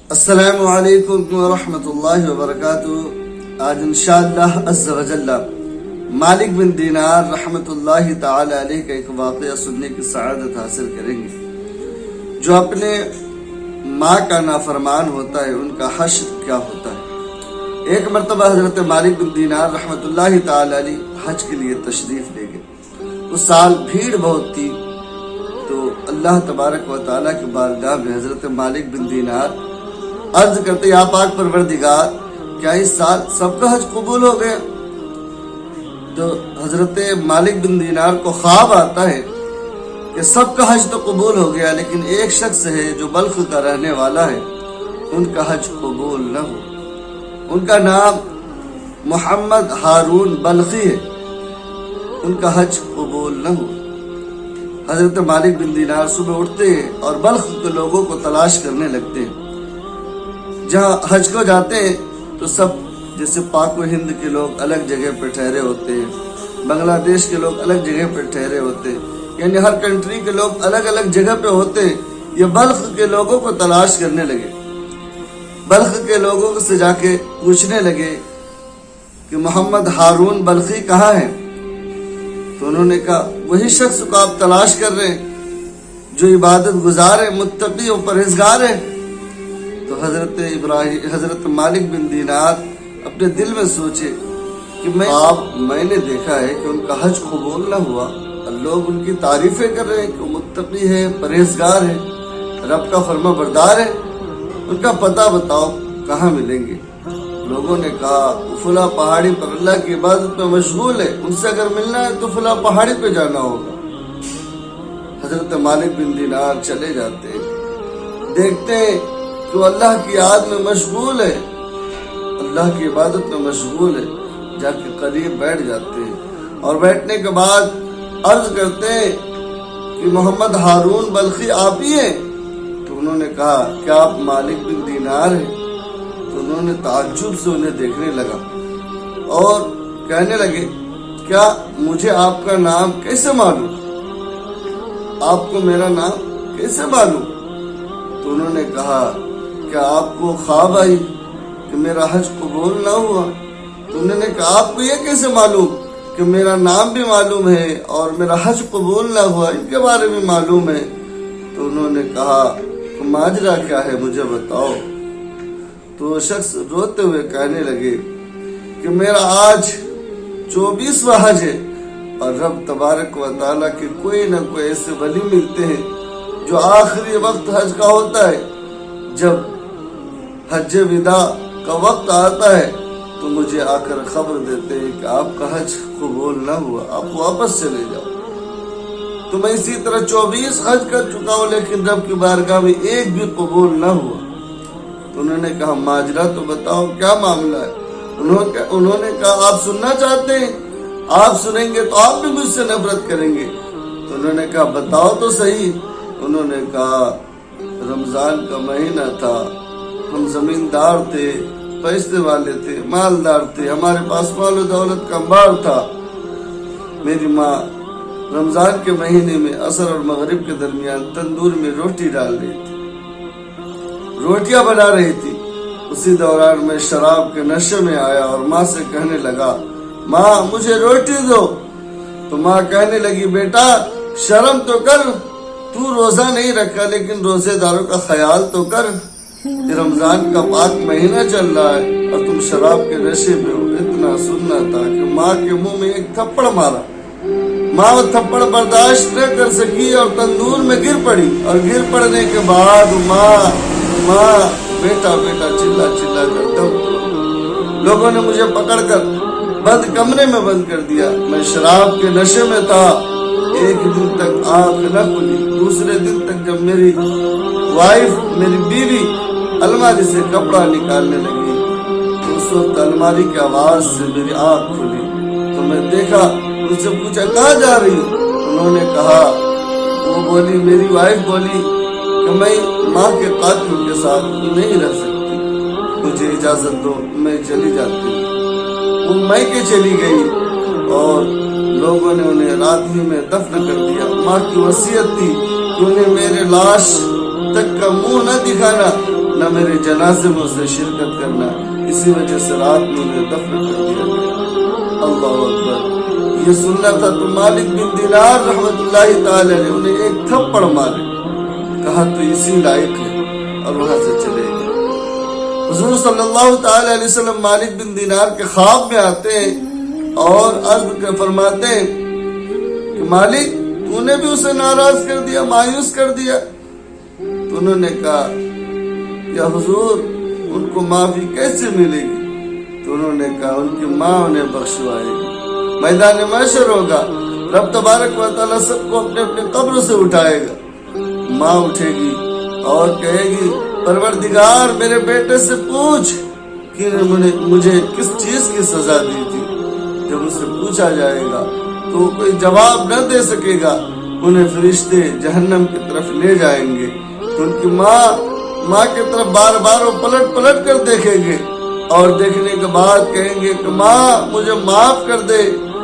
السلام علیکم ورحمۃ اللہ وبرکاتہ۔ آج انشاءاللہ عز و جل مالک بن دینار رحمۃ اللہ تعالی علیہ کا ایک واقعہ سننے کی سعادت حاصل کریں گے۔ جو اپنے ماں کا نافرمان ہوتا ہے ان کا حشر کیا ہوتا ہے۔ ایک مرتبہ حضرت مالک بن دینار رحمۃ اللہ تعالی علیہ حج کے لیے تشریف لے گئے۔ اس سال بھیڑ بہت تھی، تو اللہ تبارک و تعالیٰ کی بارگاہ میں حضرت مالک بن دینار عرض کرتے، یا پاک پروردگار، کیا اس سال سب کا حج قبول ہو گیا؟ تو حضرت مالک بن دینار کو خواب آتا ہے کہ سب کا حج تو قبول ہو گیا، لیکن ایک شخص ہے جو بلخ کا رہنے والا ہے، ان کا حج قبول نہ ہو۔ ان کا نام محمد ہارون بلخی ہے، ان کا حج قبول نہ ہو۔ حضرت مالک بن دینار صبح اٹھتے ہیں اور بلخ کے لوگوں کو تلاش کرنے لگتے ہیں۔ جہاں حج کو جاتے ہیں تو سب جیسے پاک و ہند کے لوگ الگ جگہ پہ ٹھہرے ہوتے ہیں، بنگلہ دیش کے لوگ الگ جگہ پہ ٹھہرے ہوتے ہیں، یعنی ہر کنٹری کے لوگ الگ الگ جگہ پہ ہوتے ہیں۔ یہ بلخ کے لوگوں کو تلاش کرنے لگے، بلخ کے لوگوں سے جا کے پوچھنے لگے کہ محمد ہارون بلخی کہاں ہے؟ تو انہوں نے کہا وہی شخص کو آپ تلاش کر رہے ہیں جو عبادت گزار ہے، متقی و پرہیزگار ہے۔ تو حضرت مالک بن دینار اپنے دل میں سوچے کہ میں نے دیکھا ہے کہ ان کا حج قبول نہ ہوا، اور لوگ ان کی تعریفیں کر رہے ہیں کہ وہ متقی ہے، پرہیزگار ہے، رب کا فرما بردار ہے۔ ان کا پتہ بتاؤ کہاں ملیں گے؟ لوگوں نے کہا فلاں پہاڑی پر اللہ کی عبادت میں مشغول ہے، ان سے اگر ملنا ہے تو فلاں پہاڑی پہ جانا ہوگا۔ حضرت مالک بن دینار چلے جاتے ہیں، دیکھتے ہیں کہ وہ اللہ کی یاد میں مشغول ہے، اللہ کی عبادت میں مشغول ہے۔ جا کے قریب بیٹھ جاتے ہیں، اور بیٹھنے کے بعد عرض کرتے ہیں کہ محمد ہارون بلخی آپ ہی ہیں؟ تو انہوں نے کہا کیا آپ مالک بن دینار ہیں؟ تو انہوں نے تعجب سے انہیں دیکھنے لگا اور کہنے لگے کیا مجھے آپ کا نام کیسے معلوم؟ آپ کو میرا نام کیسے معلوم؟ تو انہوں نے کہا کیا آپ کو خواب آئی کہ میرا حج قبول نہ ہوا؟ تو انہوں نے کہا آپ کو یہ کیسے معلوم کہ میرا نام بھی معلوم ہے اور میرا حج قبول نہ ہوا، ان کے بارے میں معلوم ہے؟ تو انہوں نے کہا کہ ماجرا کیا ہے مجھے بتاؤ۔ تو وہ شخص روتے ہوئے کہنے لگے کہ میرا آج 24واں حج ہے، اور رب تبارک و تعالیٰ کے کوئی نہ کوئی ایسے ولی ملتے ہیں جو آخری وقت حج کا ہوتا ہے، جب حج وداع کا وقت آتا ہے تو مجھے آ کر خبر دیتے ہیں کہ آپ کا حج قبول نہ ہوا، آپ واپس چلے جاؤ۔ تو میں اسی طرح 24 حج کر چکا ہوں، لیکن رب کی بارگاہ میں ایک بھی قبول نہ ہوا۔ تو انہوں نے کہا ماجرا تو بتاؤ کیا معاملہ ہے؟ انہوں نے کہا آپ سننا چاہتے ہیں؟ آپ سنیں گے تو آپ بھی مجھ سے نفرت کریں گے۔ تو انہوں نے کہا بتاؤ تو صحیح۔ انہوں نے کہا رمضان کا مہینہ تھا، ہم زمیندار تھے، پیسے والے تھے، مالدار تھے، ہمارے پاس مال و دولت کا انبار تھا۔ میری ماں رمضان کے مہینے میں عصر اور مغرب کے درمیان تندور میں روٹی ڈال رہی تھی، روٹیاں بنا رہی تھی۔ اسی دوران میں شراب کے نشے میں آیا اور ماں سے کہنے لگا ماں مجھے روٹی دو۔ تو ماں کہنے لگی بیٹا شرم تو کر، تو روزہ نہیں رکھا لیکن روزے داروں کا خیال تو کر، یہ رمضان کا پاک مہینہ چل رہا ہے اور تم شراب کے نشے میں ہو۔ اتنا سننا تھا کہ ماں کے منہ میں ایک تھپڑ مارا۔ ماں وہ تھپڑ برداشت نہ کر سکی اور تندور میں گر پڑی، اور گر پڑنے کے بعد ماں بیٹا بیٹا چلا چلا کر دم توڑا۔ لوگوں نے مجھے پکڑ کر بند کمرے میں بند کر دیا۔ میں شراب کے نشے میں تھا، ایک دن تک آنکھ نہ کھلی۔ دوسرے دن تک جب میری وائف، میری بیوی الماری سے کپڑا نکالنے لگی تو اس وقت الماری کی آواز سے میری آنکھ کھلی، تو میں دیکھا، ان سے پوچھا کہاں جا رہی ہوں؟ انہوں نے کہا، وہ بولی، میری وائف بولی کہ میں ماں کے قاتل کے ساتھ نہیں رہ سکتی، مجھے اجازت دو میں چلی جاتی ہوں۔ وہ میکے چلی گئی اور لوگوں نے انہیں رات ہی میں دفن کر دیا۔ ماں کی وصیت تھی کہ انہیں میرے لاش تک کا منہ نہ دکھانا، نہ میرے جنازے میں اسے شرکت کرنا، اسی وجہ سے رات میں انہیں دفن کر دیا گیا۔ اللہ اکبر۔ یہ سننا تھا تو مالک بن دینار رحمت اللہ تعالی نے انہیں ایک تھپڑ مارے، کہا تو اسی لائق ہے، اور وہاں سے چلے گئے۔ حضور صلی اللہ تعالی علیہ وسلم مالک بن دینار کے خواب میں آتے ہیں اور عرض فرماتے ہیں کہ مالک تو نے بھی اسے ناراض کر دیا، مایوس کر دیا۔ تو انہوں نے کہا یا حضور ان کو معافی کیسے ملے گی؟ تو انہوں نے کہا ان کی ماں انہیں بخشوائے گی، میدان محشر ہوگا، رب تبارک و تعالیٰ سب کو اپنے اپنے قبر سے اٹھائے گا، ماں اٹھے گی اور کہے گی پروردگار میرے بیٹے سے پوچھ کہ مجھے کس چیز کی سزا دی تھی۔ جب اسے پوچھا جائے گا تو وہ کوئی جواب نہ دے سکے گا، انہیں فرشتے جہنم کی طرف لے جائیں گے، تو ان کی ماں کی طرف بار بار وہ پلٹ پلٹ کر دیکھیں گے، اور دیکھنے کے بعد کہیں گے کہ ماں مجھے معاف کر دے،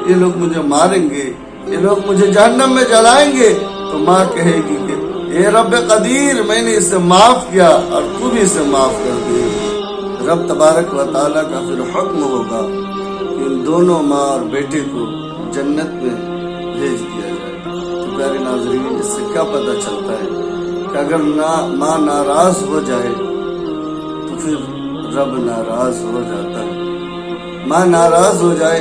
یہ لوگ مجھے ماریں گے، یہ لوگ مجھے جہنم میں جلائیں گے۔ تو ماں کہے گی کہ اے رب قدیر میں نے اسے معاف کیا اور تو بھی اسے معاف کر دے۔ رب تبارک و تعالیٰ کا پھر حکم ہوگا کہ ان دونوں ماں اور بیٹے کو جنت میں بھیج دیا جائے۔ تو پیارے ناظرین، اس سے کیا پتہ چلتا ہے کہ اگر ماں ناراض ہو جائے تو پھر رب ناراض ہو جاتا ہے، ماں ناراض ہو جائے،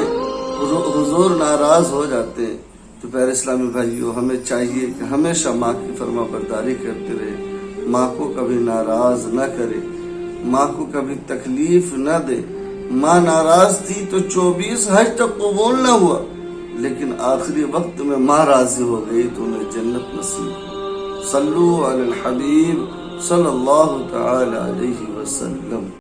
حضور ناراض ہو جاتے ہیں۔ تو پیارے اسلامی بھائیو، ہمیں چاہیے کہ ہمیشہ ماں کی فرما برداری کرتے رہے، ماں کو کبھی ناراض نہ کرے، ماں کو کبھی تکلیف نہ دے۔ ماں ناراض تھی تو 24 حج تک قبول نہ ہوا، لیکن آخری وقت میں ماں راضی ہو گئی تو انہیں جنت نصیب۔ صلو علی الحبیب صلی اللہ تعالی علیہ وسلم۔